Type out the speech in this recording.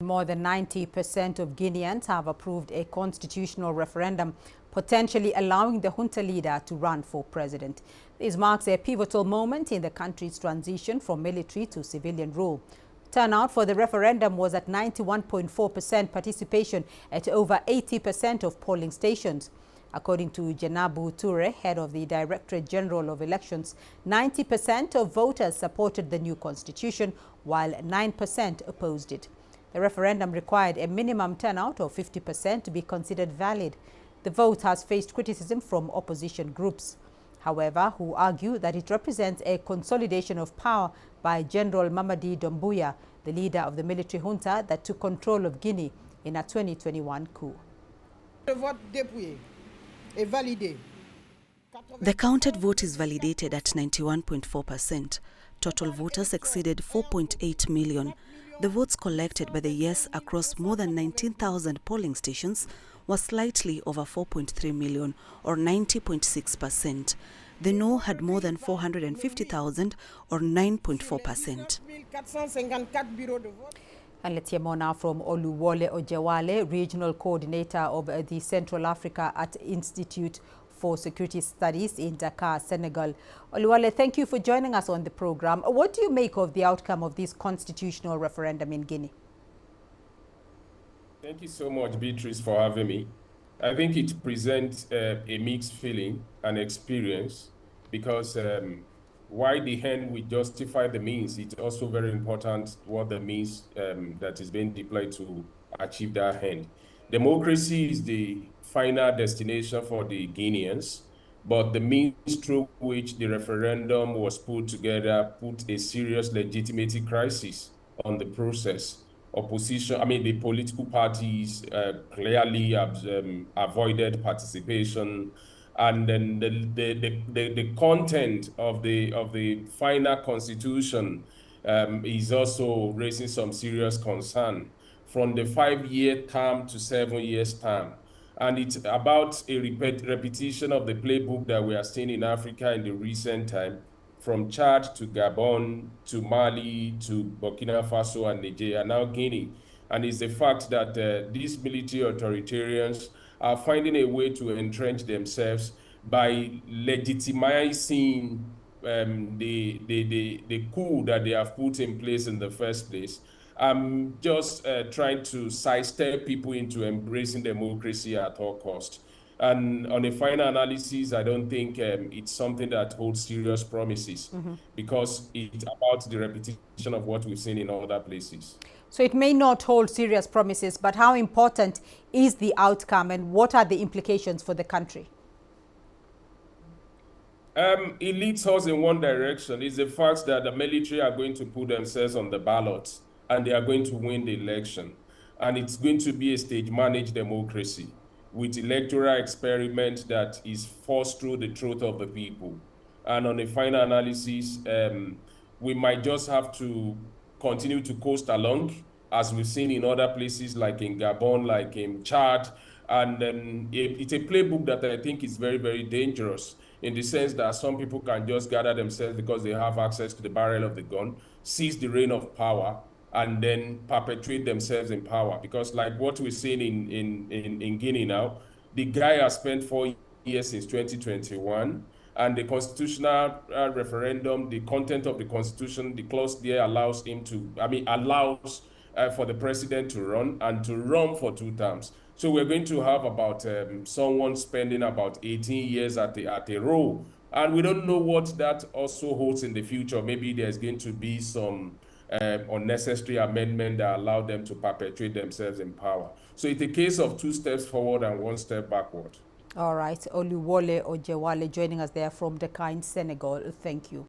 More than 90% of Guineans have approved a constitutional referendum, potentially allowing the junta leader to run for president. This marks a pivotal moment in the country's transition from military to civilian rule. Turnout for the referendum was at 91.4% participation at over 80% of polling stations. According to Djenabou Toure, head of the Directorate General of Elections, 90% of voters supported the new constitution, while 9% opposed it. The referendum required a minimum turnout of 50% to be considered valid. The vote has faced criticism from opposition groups, however, who argue that it represents a consolidation of power by General Mamadi Doumbouya, the leader of the military junta that took control of Guinea in a 2021 coup. The counted vote is validated at 91.4%. Total voters exceeded 4.8 million. The votes collected by the yes across more than 19,000 polling stations was slightly over 4.3 million, or 90.6%. The no had more than 450,000, or 9.4%. And let's hear more now from Oluwole Ojewale, Regional Coordinator of the Central Africa at Institute for Security Studies in Dakar, Senegal. Oluwole, thank you for joining us on the program. What do you make of the outcome of this constitutional referendum in Guinea? Thank you so much, Beatrice, for having me. I think it presents a mixed feeling and experience because while the end will justify the means, it's also very important what the means that is being deployed to achieve that end. Democracy is the final destination for the Guineans, but the means through which the referendum was put together put a serious legitimacy crisis on the process. The political parties clearly avoided participation, and then the content of the final constitution is also raising some serious concern, from the 5-year term to 7 years term. And it's about a repetition of the playbook that we are seeing in Africa in the recent time, from Chad to Gabon to Mali to Burkina Faso and Nigeria, now Guinea. And it's the fact that these military authoritarians are finding a way to entrench themselves by legitimizing the coup that they have put in place in the first place. Just trying to sidestep people into embracing democracy at all costs. And on a final analysis, I don't think it's something that holds serious promises, because it's about the repetition of what we've seen in other places. So it may not hold serious promises, but how important is the outcome and what are the implications for the country? It leads us in one direction. It's the fact that the military are going to put themselves on the ballot and they are going to win the election. And it's going to be a stage-managed democracy with electoral experiment that is forced through the throat of the people. And on a final analysis, we might just have to continue to coast along, as we've seen in other places like in Gabon, like in Chad. And it's a playbook that I think is very, very dangerous, in the sense that some people can just gather themselves because they have access to the barrel of the gun, seize the reign of power, and then perpetuate themselves in power. Because like what we're seeing in Guinea now, the guy has spent 4 years since 2021, and the constitutional referendum, the content of the constitution, the clause there allows him to, allows for the president to run, and to run for 2 terms. So we're going to have about someone spending about 18 years at a row. And we don't know what that also holds in the future. Maybe there's going to be some unnecessary amendment that allow them to perpetuate themselves in power. So it's a case of 2 steps forward and 1 step backward. All right. Oluwole Ojewale joining us there from Dakar in Senegal. Thank you.